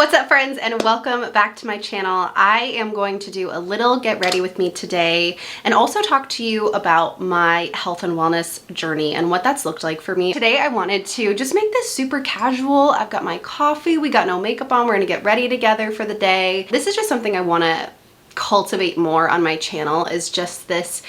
What's up, friends, and welcome back to my channel. I am going to do a little get ready with me today and also talk to you about my health and wellness journey and what that's looked like for me. Today I wanted to just make this super casual. I've got my coffee, we got no makeup on, we're gonna get ready together for the day. This is just something I want to cultivate more on my channel, is just this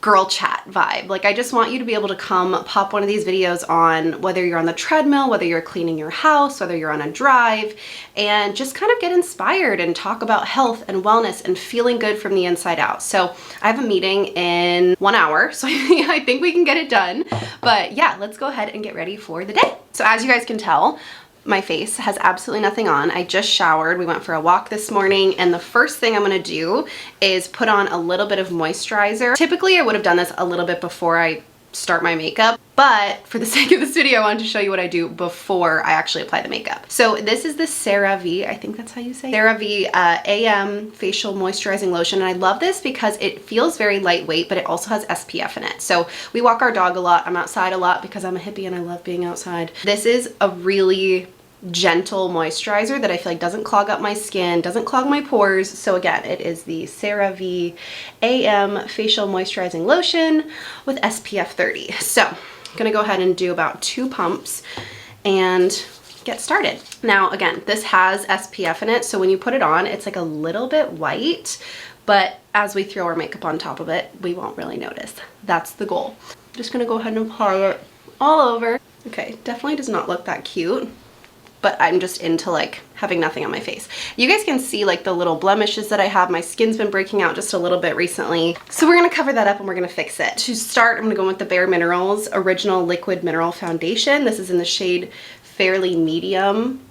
girl chat vibe. Like, I just want you to be able to come pop one of these videos on, whether you're on the treadmill, whether you're cleaning your house, whether you're on a drive, and just kind of get inspired and talk about health and wellness and feeling good from the inside out. So I have a meeting in 1 hour, so I think we can get it done. But yeah, let's go ahead and get ready for the day. So as you guys can tell, my face has absolutely nothing on. I just showered. We went for a walk this morning, and the first thing I'm gonna do is put on a little bit of moisturizer. Typically, I would have done this a little bit before I start my makeup, but for the sake of this video, I wanted to show you what I do before I actually apply the makeup. So this is the CeraVe, I think that's how you say it, CeraVe AM Facial Moisturizing Lotion, and I love this because it feels very lightweight, but it also has SPF in it. So we walk our dog a lot. I'm outside a lot because I'm a hippie and I love being outside. This is a really gentle moisturizer that I feel like doesn't clog up my skin, doesn't clog my pores. So again, it is the CeraVe AM Facial Moisturizing Lotion with SPF 30. So I'm gonna go ahead and do about 2 pumps and get started. Now again, this has SPF in it, so when you put it on, it's like a little bit white, but as we throw our makeup on top of it, we won't really notice. That's the goal. I'm just gonna go ahead and apply it all over. Okay, definitely does not look that cute, but I'm just into like having nothing on my face. You guys can see like the little blemishes that I have. My skin's been breaking out just a little bit recently. So we're gonna cover that up and we're gonna fix it. To start, I'm gonna go with the Bare Minerals Original Liquid Mineral Foundation. This is in the shade Fairly Medium,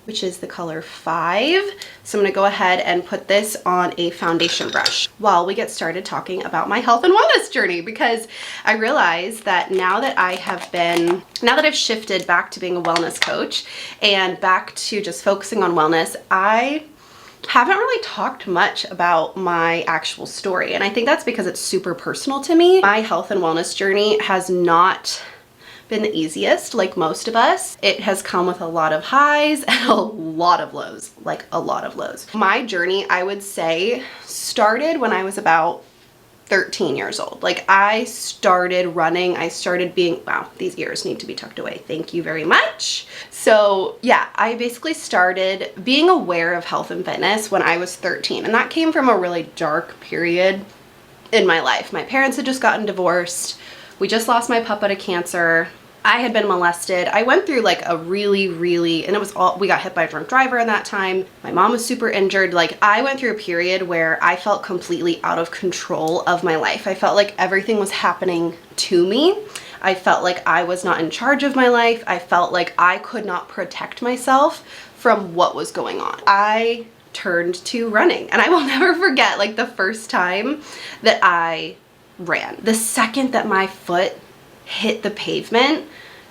which is the color 5. So I'm gonna go ahead and put this on a foundation brush while we get started talking about my health and wellness journey, because I realized that now that I've shifted back to being a wellness coach and back to just focusing on wellness, I haven't really talked much about my actual story. And I think that's because it's super personal to me. My health and wellness journey has not been the easiest, like most of us. It has come with a lot of highs and a lot of lows, like a lot of lows. My journey, I would say, started when I was about 13 years old. Like, I started running, I started being, wow, these ears need to be tucked away. Thank you very much. So yeah, I basically started being aware of health and fitness when I was 13. And that came from a really dark period in my life. My parents had just gotten divorced. We just lost my papa to cancer. I had been molested. I went through like a really, and it was all, we got hit by a drunk driver in that time. My mom was super injured. Like, I went through a period where I felt completely out of control of my life. I felt like everything was happening to me. I felt like I was not in charge of my life. I felt like I could not protect myself from what was going on. I turned to running, and I will never forget like the first time that I ran. The second that my foot hit the pavement,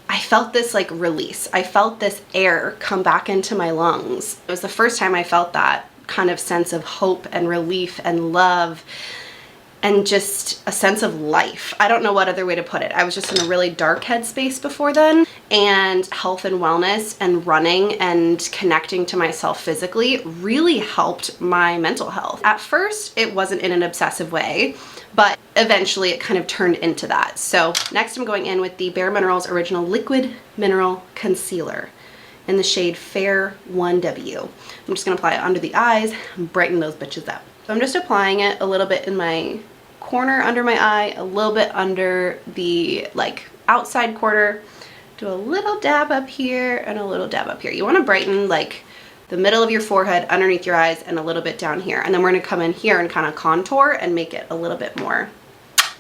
I felt this like release. I felt this air come back into my lungs. It was the first time I felt that kind of sense of hope and relief and love and just a sense of life. I don't know what other way to put it. I was just in a really dark headspace before then, and health and wellness and running and connecting to myself physically really helped my mental health. At first, it wasn't in an obsessive way, but eventually it kind of turned into that. So next I'm going in with the Bare Minerals Original Liquid Mineral Concealer in the shade Fair 1W. I'm just gonna apply it under the eyes and brighten those bitches up. So I'm just applying it a little bit in my corner under my eye, a little bit under the like outside corner, do a little dab up here and a little dab up here. You wanna brighten like the middle of your forehead, underneath your eyes, and a little bit down here. And then we're gonna come in here and kind of contour and make it a little bit more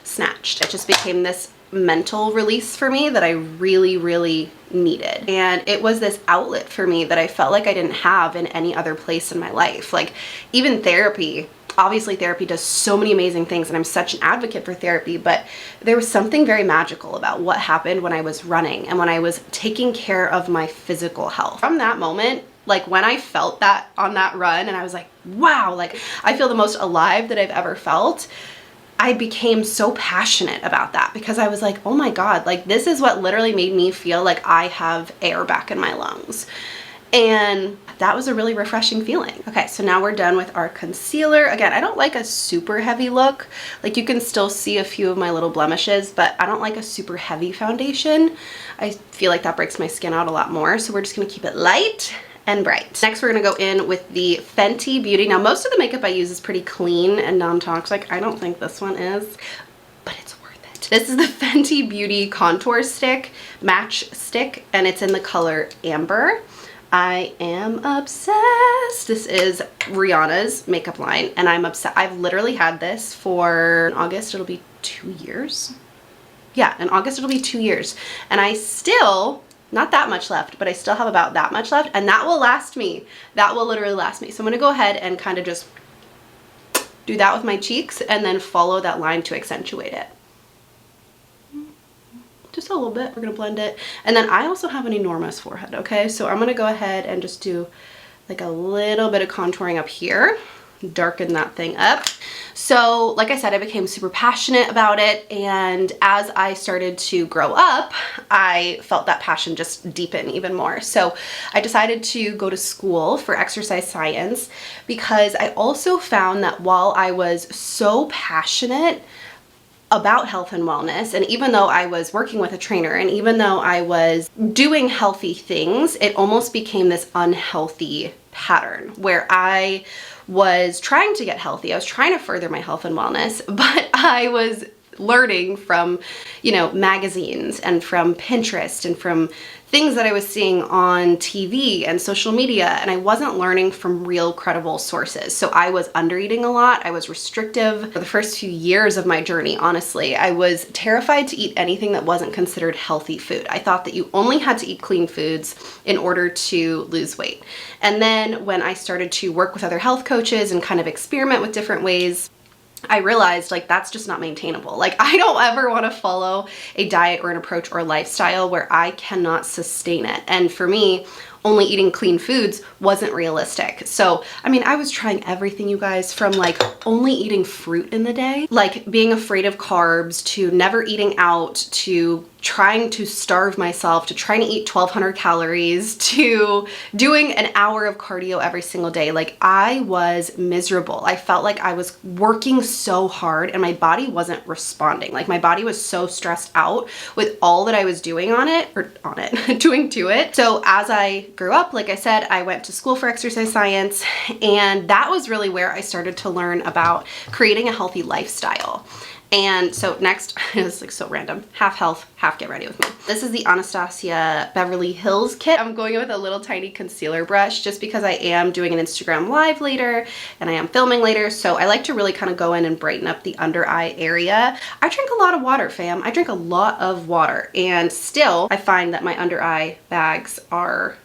snatched. It just became this mental release for me that I really needed. And it was this outlet for me that I felt like I didn't have in any other place in my life. Like, even therapy, obviously therapy does so many amazing things and I'm such an advocate for therapy, but there was something very magical about what happened when I was running and when I was taking care of my physical health. From that moment, like when I felt that on that run and I was like, wow, like I feel the most alive that I've ever felt, I became so passionate about that because I was like, oh my God, like this is what literally made me feel like I have air back in my lungs. And that was a really refreshing feeling. Okay, so now we're done with our concealer. Again, I don't like a super heavy look. Like, you can still see a few of my little blemishes, but I don't like a super heavy foundation. I feel like that breaks my skin out a lot more. So we're just gonna keep it light and bright. Next, we're gonna go in with the Fenty Beauty. Now, most of the makeup I use is pretty clean and non-toxic. I don't think this one is, but it's worth it. This is the Fenty Beauty Contour Stick, Match Stick, and it's in the color Amber. I am obsessed. This is Rihanna's makeup line, and I'm obsessed. I've literally had this for, in August, it'll be 2 years. Yeah, in August, it'll be 2 years. And I still, not that much left, but I still have about that much left, and that will last me. That will literally last me. So I'm gonna go ahead and kind of just do that with my cheeks and then follow that line to accentuate it. Just a little bit. We're gonna blend it. And then I also have an enormous forehead, okay? So I'm gonna go ahead and just do like a little bit of contouring up here, darken that thing up. So like I said, I became super passionate about it, and as I started to grow up, I felt that passion just deepen even more. So I decided to go to school for exercise science, because I also found that while I was so passionate about health and wellness, and even though I was working with a trainer, and even though I was doing healthy things, it almost became this unhealthy pattern where I was trying to get healthy. I was trying to further my health and wellness, but I was learning from, you know, magazines and from Pinterest and from things that I was seeing on TV and social media, and I wasn't learning from real credible sources. So I was under eating a lot. I was restrictive for the first few years of my journey. Honestly, I was terrified to eat anything that wasn't considered healthy food. I thought that you only had to eat clean foods in order to lose weight. And then when I started to work with other health coaches and kind of experiment with different ways, I realized like that's just not maintainable. Like, I don't ever want to follow a diet or an approach or a lifestyle where I cannot sustain it. And for me, only eating clean foods wasn't realistic. So, I mean, I was trying everything, you guys, from like only eating fruit in the day, like being afraid of carbs, to never eating out, to trying to starve myself, to trying to eat 1,200 calories, to doing an hour of cardio every single day. Like, I was miserable. I felt like I was working so hard and my body wasn't responding. Like, my body was so stressed out with all that I was doing doing to it. So as I grew up, like I said, I went to school for exercise science, and that was really where I started to learn about creating a healthy lifestyle. And so next, it's like so random, half health, half get ready with me. This is the Anastasia Beverly Hills kit. I'm going in with a little tiny concealer brush just because I am doing an Instagram live later and I am filming later. So I like to really kind of go in and brighten up the under eye area. I drink a lot of water, fam. I drink a lot of water, and still I find that my under eye bags are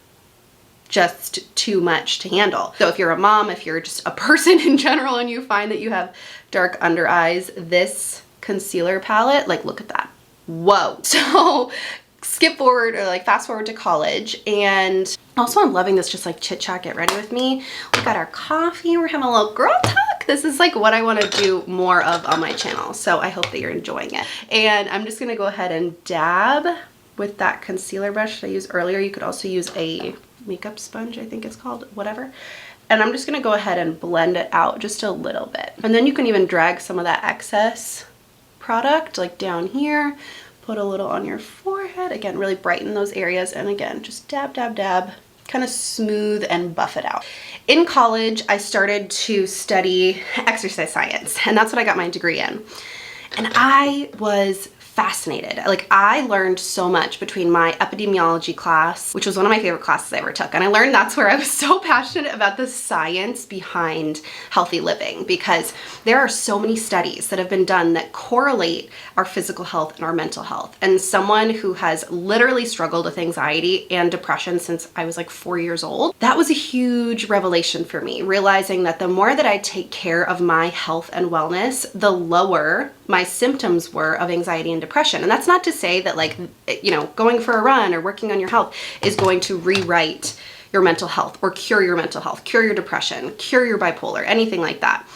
just too much to handle. So if you're a mom, if you're just a person in general and you find that you have dark under eyes, this concealer palette, like, look at that. Whoa. So skip forward, or like fast forward to college, and also I'm loving this just like chit chat, get ready with me. We got our coffee, we're having a little girl talk. This is like what I want to do more of on my channel. So I hope that you're enjoying it. And I'm just gonna go ahead and dab with that concealer brush that I used earlier. You could also use a makeup sponge, I think it's called, whatever. And I'm just gonna go ahead and blend it out just a little bit. And then you can even drag some of that excess product like down here, put a little on your forehead. Again, really brighten those areas. And again, just dab, dab, dab, kind of smooth and buff it out. In college, I started to study exercise science, and that's what I got my degree in. And I was fascinated. Like, I learned so much between my epidemiology class, which was one of my favorite classes I ever took. And I learned that's where I was so passionate about the science behind healthy living, because there are so many studies that have been done that correlate our physical health and our mental health. And someone who has literally struggled with anxiety and depression since I was like 4 years old, that was a huge revelation for me, realizing that the more that I take care of my health and wellness, the lower my symptoms were of anxiety and depression. And that's not to say that, like, you know, going for a run or working on your health is going to rewrite your mental health or cure your mental health, cure your depression, cure your bipolar, anything like that.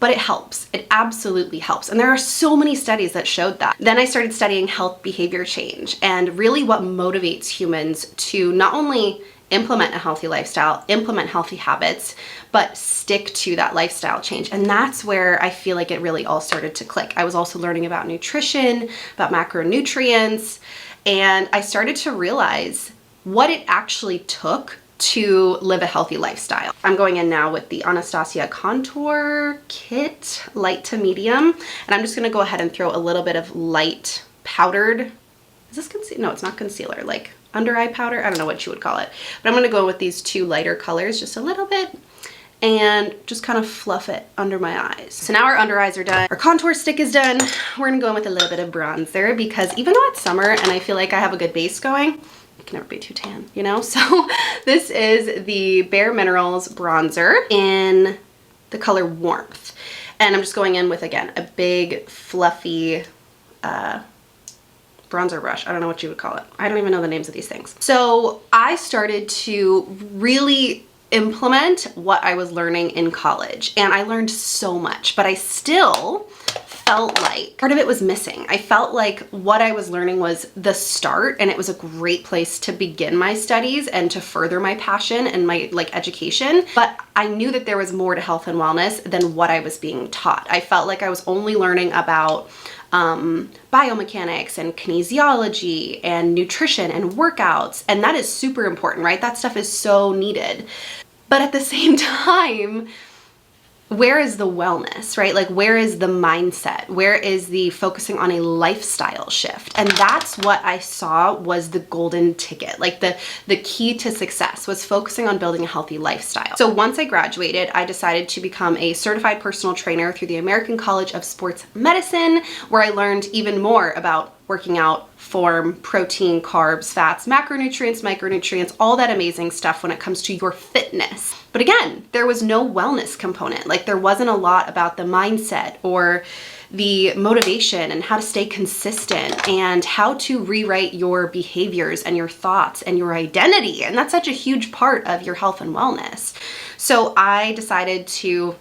But it helps. It absolutely helps. And there are so many studies that showed that. Then I started studying health behavior change and really what motivates humans to not only implement a healthy lifestyle, implement healthy habits, but stick to that lifestyle change. And that's where I feel like it really all started to click. I was also learning about nutrition, about macronutrients, and I started to realize what it actually took to live a healthy lifestyle. I'm going in now with the Anastasia Contour Kit, light to medium, and I'm just gonna go ahead and throw a little bit of light powdered, is this concealer? No, it's not concealer, like under eye powder. I don't know what you would call it, but I'm gonna go with these two lighter colors, just a little bit, and just kind of fluff it under my eyes. So now our under eyes are done. Our contour stick is done. We're gonna go in with a little bit of bronzer because even though it's summer and I feel like I have a good base going, it can never be too tan, you know? So this is the Bare Minerals bronzer in the color Warmth. And I'm just going in with, again, a big fluffy bronzer brush. I don't know what you would call it. I don't even know the names of these things. So I started to really implement what I was learning in college, and I learned so much, but I still felt like part of it was missing. I felt like what I was learning was the start, and it was a great place to begin my studies and to further my passion and my education, but I knew that there was more to health and wellness than what I was being taught. I felt like I was only learning about biomechanics and kinesiology and nutrition and workouts, and that is super important, right? That stuff is so needed. But at the same time, where is the wellness, right? Like, where is the mindset? Where is the focusing on a lifestyle shift? And that's what I saw was the golden ticket. Like the key to success was focusing on building a healthy lifestyle. So once I graduated, I decided to become a certified personal trainer through the American College of Sports Medicine, where I learned even more about working out, form, protein, carbs, fats, macronutrients, micronutrients, all that amazing stuff when it comes to your fitness. But again, there was no wellness component. Like, there wasn't a lot about the mindset or the motivation and how to stay consistent and how to rewrite your behaviors and your thoughts and your identity. And that's such a huge part of your health and wellness. So I decided to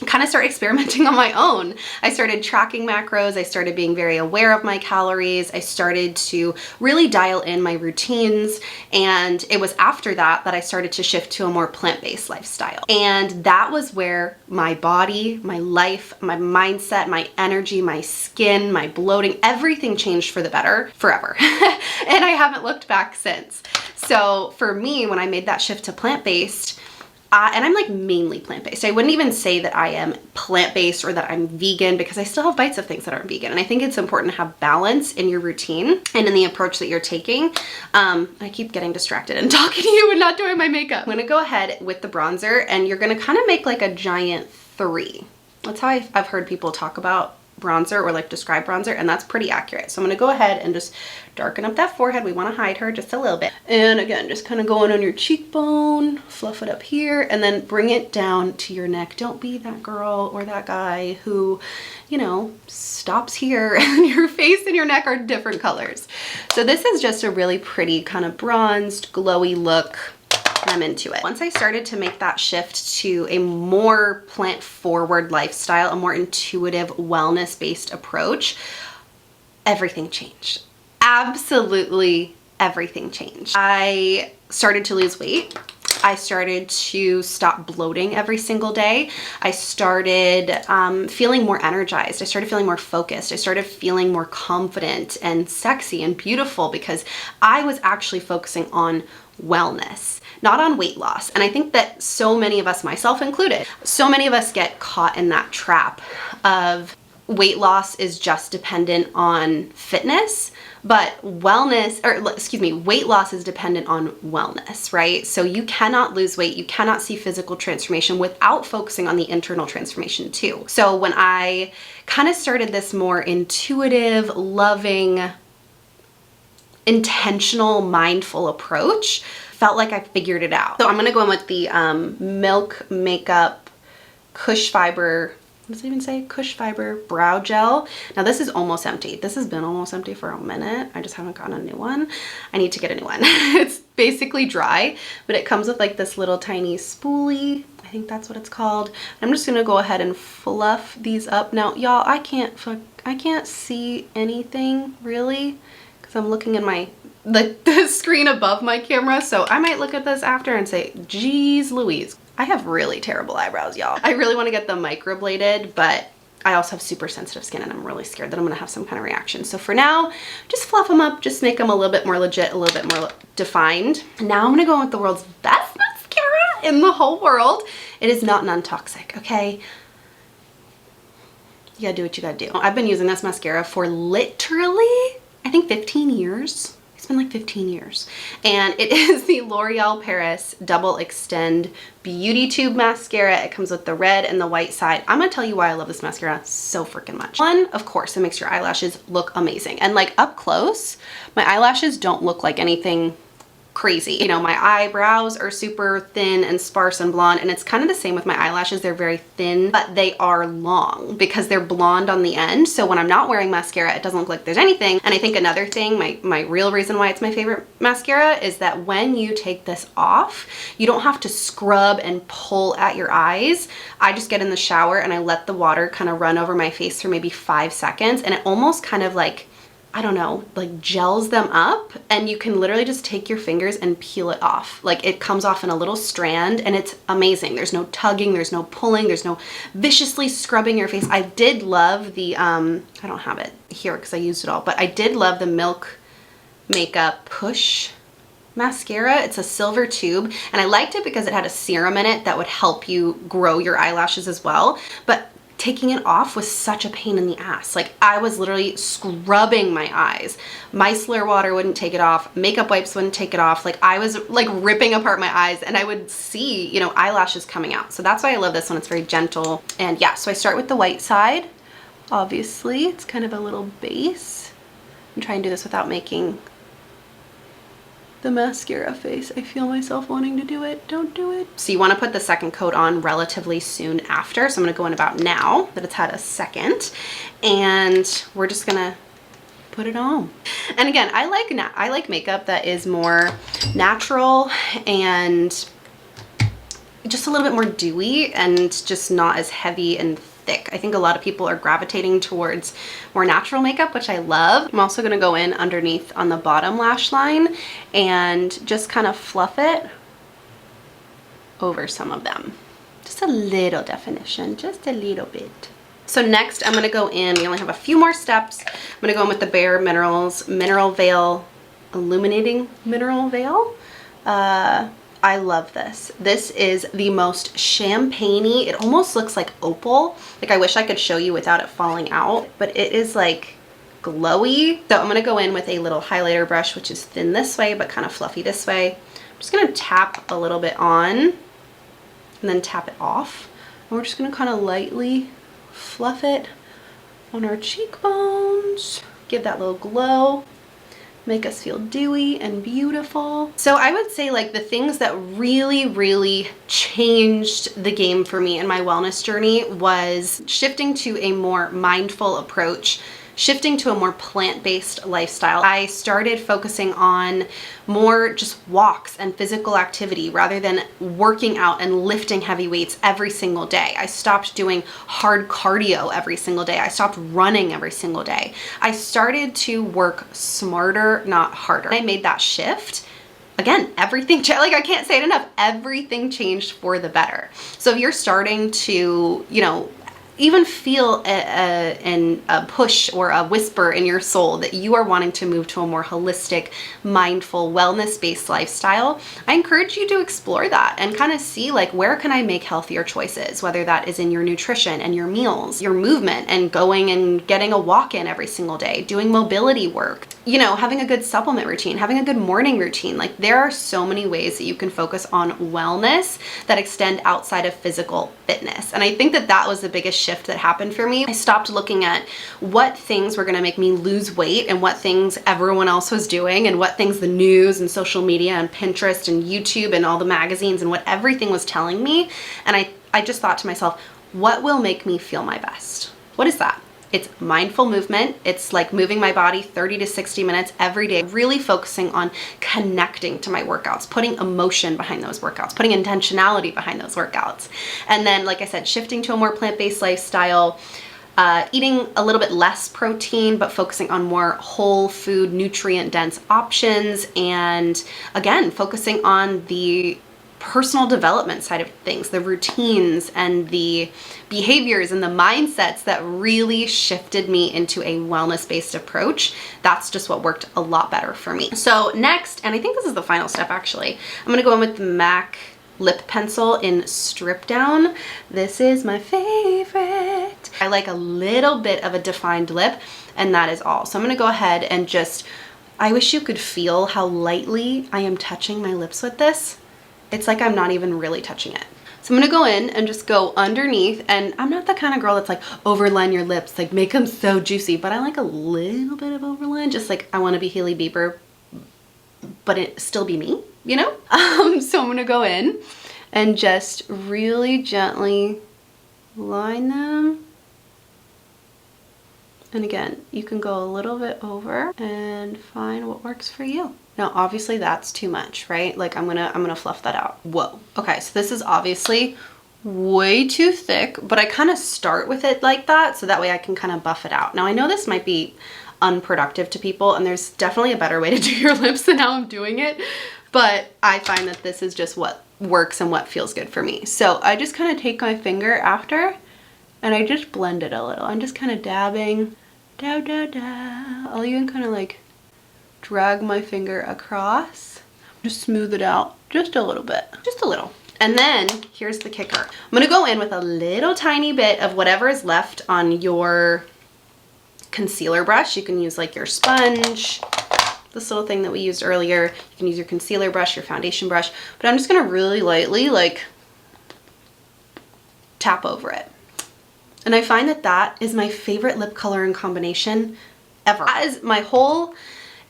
kind of start experimenting on my own. I started tracking macros. I started being very aware of my calories. I started to really dial in my routines. And it was after that that I started to shift to a more plant-based lifestyle. And that was where my body, my life, my mindset, my energy, my skin, my bloating, everything changed for the better forever. And I haven't looked back since. So for me, when I made that shift to plant-based, and I'm like mainly plant-based. I wouldn't even say that I am plant-based or that I'm vegan, because I still have bites of things that aren't vegan. And I think it's important to have balance in your routine and in the approach that you're taking. I keep getting distracted and talking to you and not doing my makeup. I'm gonna go ahead with the bronzer, and you're gonna kind of make like a giant 3. That's how I've heard people talk about bronzer or like describe bronzer, and that's pretty accurate. So I'm gonna go ahead and just darken up that forehead. We want to hide her just a little bit. And again, just kind of going on your cheekbone, fluff it up here, and then bring it down to your neck. Don't be that girl or that guy who, you know, stops here and your face and your neck are different colors. So this is just a really pretty kind of bronzed, glowy look. I'm into it. Once I started to make that shift to a more plant-forward lifestyle, a more intuitive, wellness-based approach, everything changed. Absolutely everything changed. I started to lose weight. I started to stop bloating every single day. I started feeling more energized. I started feeling more focused. I started feeling more confident and sexy and beautiful, because I was actually focusing on wellness, not on weight loss. And I think that so many of us, myself included, so many of us get caught in that trap of weight loss is just dependent on fitness, but weight loss is dependent on wellness, right? So you cannot lose weight, you cannot see physical transformation without focusing on the internal transformation too. So when I kind of started this more intuitive, loving, intentional, mindful approach, felt like I figured it out. So I'm gonna go in with the Milk Makeup Kush Fiber, what does it even say? Kush Fiber Brow Gel. Now this is almost empty. This has been almost empty for a minute. I just haven't gotten a new one. I need to get a new one. It's basically dry, but it comes with like this little tiny spoolie. I think that's what it's called. I'm just gonna go ahead and fluff these up. Now, y'all, I can't see anything really, because I'm looking in my the screen above my camera, so I might look at this after and say, geez Louise, I have really terrible eyebrows, y'all. I really want to get them microbladed, but I also have super sensitive skin and I'm really scared that I'm gonna have some kind of reaction. So for now, just fluff them up, just make them a little bit more legit, a little bit more defined. Now I'm gonna go in with the world's best mascara in the whole world. It is not non-toxic, okay? You gotta do what you gotta do. I've been using this mascara for literally, I think 15 years. It's been like 15 years. And it is the L'Oreal Paris Double Extend Beauty Tube Mascara. It comes with the red and the white side. I'm gonna tell you why I love this mascara so freaking much. One, of course, it makes your eyelashes look amazing. And like up close, my eyelashes don't look like anything crazy. You know, my eyebrows are super thin and sparse and blonde, and it's kind of the same with my eyelashes. They're very thin, but they are long because they're blonde on the end. So when I'm not wearing mascara, it doesn't look like there's anything. And I think another thing, my real reason why it's my favorite mascara is that when you take this off, you don't have to scrub and pull at your eyes. I just get in the shower and I let the water kind of run over my face for maybe 5 seconds, and it almost kind of like, I don't know, like gels them up, and you can literally just take your fingers and peel it off. Like it comes off in a little strand and it's amazing. There's no tugging, there's no pulling, there's no viciously scrubbing your face. I did love the, I don't have it here because I used it all, but I did love the Milk Makeup Push mascara. It's a silver tube, and I liked it because it had a serum in it that would help you grow your eyelashes as well. But taking it off was such a pain in the ass. Like I was literally scrubbing my eyes. Micellar water wouldn't take it off. Makeup wipes wouldn't take it off. Like I was like ripping apart my eyes, and I would see, you know, eyelashes coming out. So that's why I love this one. It's very gentle. And yeah, so I start with the white side. Obviously, it's kind of a little base. I'm trying to do this without making the mascara face. I feel myself wanting to do it. Don't do it. So you want to put the second coat on relatively soon after. So I'm going to go in about now that it's had a second, and we're just gonna put it on. And again, I like makeup that is more natural and just a little bit more dewy and just not as heavy and thick. I think a lot of people are gravitating towards more natural makeup, which I love. I'm also gonna go in underneath on the bottom lash line and just kind of fluff it over some of them. Just a little definition, just a little bit. So next I'm gonna go in, we only have a few more steps. I'm gonna go in with the Bare Minerals Mineral Veil Illuminating Mineral Veil. I love this. This is the most champagne-y. It almost looks like opal. Like I wish I could show you without it falling out, but it is like glowy. So I'm gonna go in with a little highlighter brush, which is thin this way, but kind of fluffy this way. I'm just gonna tap a little bit on and then tap it off. And we're just gonna kind of lightly fluff it on our cheekbones. Give that little glow. Make us feel dewy and beautiful. So I would say like the things that really changed the game for me in my wellness journey was shifting to a more mindful approach, shifting to a more plant-based lifestyle. I started focusing on more just walks and physical activity rather than working out and lifting heavy weights every single day. I stopped doing hard cardio every single day. I stopped running every single day. I started to work smarter, not harder. I made that shift. Again, everything, like I can't say it enough, everything changed for the better. So if you're starting to, you know, even feel a push or a whisper in your soul that you are wanting to move to a more holistic, mindful, wellness-based lifestyle, I encourage you to explore that and kind of see like, where can I make healthier choices, whether that is in your nutrition and your meals, your movement and going and getting a walk in every single day, doing mobility work, you know, having a good supplement routine, having a good morning routine. Like there are so many ways that you can focus on wellness that extend outside of physical fitness. And I think that that was the biggest shift that happened for me. I stopped looking at what things were going to make me lose weight and what things everyone else was doing and what things the news and social media and Pinterest and YouTube and all the magazines and what everything was telling me. And I just thought to myself, what will make me feel my best? What is that? It's mindful movement. It's like moving my body 30 to 60 minutes every day, really focusing on connecting to my workouts, putting emotion behind those workouts, putting intentionality behind those workouts. And then, like I said, shifting to a more plant-based lifestyle, eating a little bit less protein, but focusing on more whole food, nutrient dense options, and again, focusing on the personal development side of things, the routines and the behaviors and the mindsets that really shifted me into a wellness-based approach. That's just what worked a lot better for me. So next, and I think this is the final step actually, I'm gonna go in with the MAC lip pencil in Strip Down. This is my favorite. I like a little bit of a defined lip, and that is all. So I'm gonna go ahead and just, I wish you could feel how lightly I am touching my lips with this. It's like I'm not even really touching it. So I'm gonna go in and just go underneath, and I'm not the kind of girl that's like overline your lips, like make them so juicy, but I like a little bit of overline, just like I wanna be Hailey Bieber, but it still be me, you know? So I'm gonna go in and just really gently line them. And again, you can go a little bit over and find what works for you. Now, obviously that's too much, right? Like I'm gonna fluff that out. Whoa. Okay, so this is obviously way too thick, but I kind of start with it like that so that way I can kind of buff it out. Now I know this might be unproductive to people, and there's definitely a better way to do your lips than how I'm doing it, but I find that this is just what works and what feels good for me. So I just kind of take my finger after and I just blend it a little. I'm just kind of dabbing, I'll even kind of like drag my finger across, just smooth it out just a little bit, just a little. And then here's the kicker. I'm gonna go in with a little tiny bit of whatever is left on your concealer brush. You can use like your sponge, this little thing that we used earlier. You can use your concealer brush, your foundation brush, but I'm just gonna really lightly like tap over it. And I find that that is my favorite lip color and combination ever. That is my whole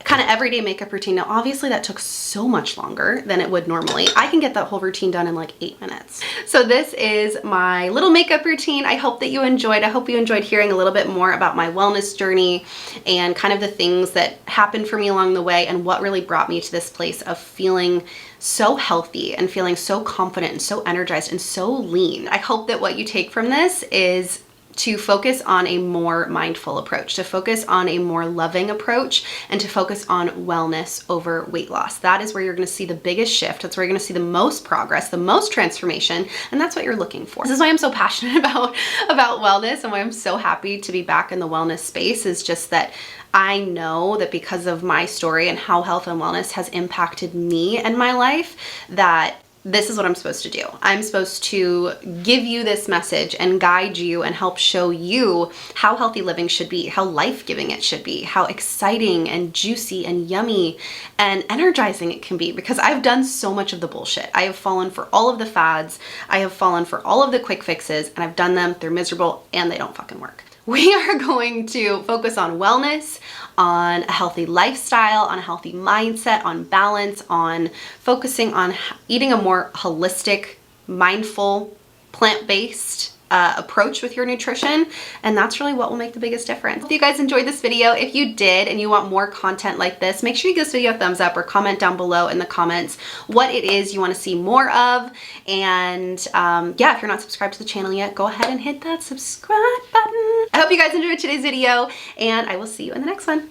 kind of everyday makeup routine. Now, obviously that took so much longer than it would normally. I can get that whole routine done in like 8 minutes. So this is my little makeup routine. I hope that you enjoyed. I hope you enjoyed hearing a little bit more about my wellness journey and kind of the things that happened for me along the way and what really brought me to this place of feeling so healthy and feeling so confident and so energized and so lean. I hope that what you take from this is to focus on a more mindful approach, to focus on a more loving approach, and to focus on wellness over weight loss. That is where you're gonna see the biggest shift. That's where you're gonna see the most progress, the most transformation, and that's what you're looking for. This is why I'm so passionate about wellness and why I'm so happy to be back in the wellness space, is just that I know that because of my story and how health and wellness has impacted me and my life, that this is what I'm supposed to do. I'm supposed to give you this message and guide you and help show you how healthy living should be, how life-giving it should be, how exciting and juicy and yummy and energizing it can be, because I've done so much of the bullshit. I have fallen for all of the fads. I have fallen for all of the quick fixes, and I've done them. They're miserable and they don't fucking work. We are going to focus on wellness, on a healthy lifestyle, on a healthy mindset, on balance, on focusing on eating a more holistic, mindful, plant-based approach with your nutrition, and that's really what will make the biggest difference. If you guys enjoyed this video, if you did and you want more content like this, make sure you give this video a thumbs up or comment down below in the comments what it is you want to see more of. And yeah, if you're not subscribed to the channel yet, go ahead and hit that subscribe button. I hope you guys enjoyed today's video, and I will see you in the next one.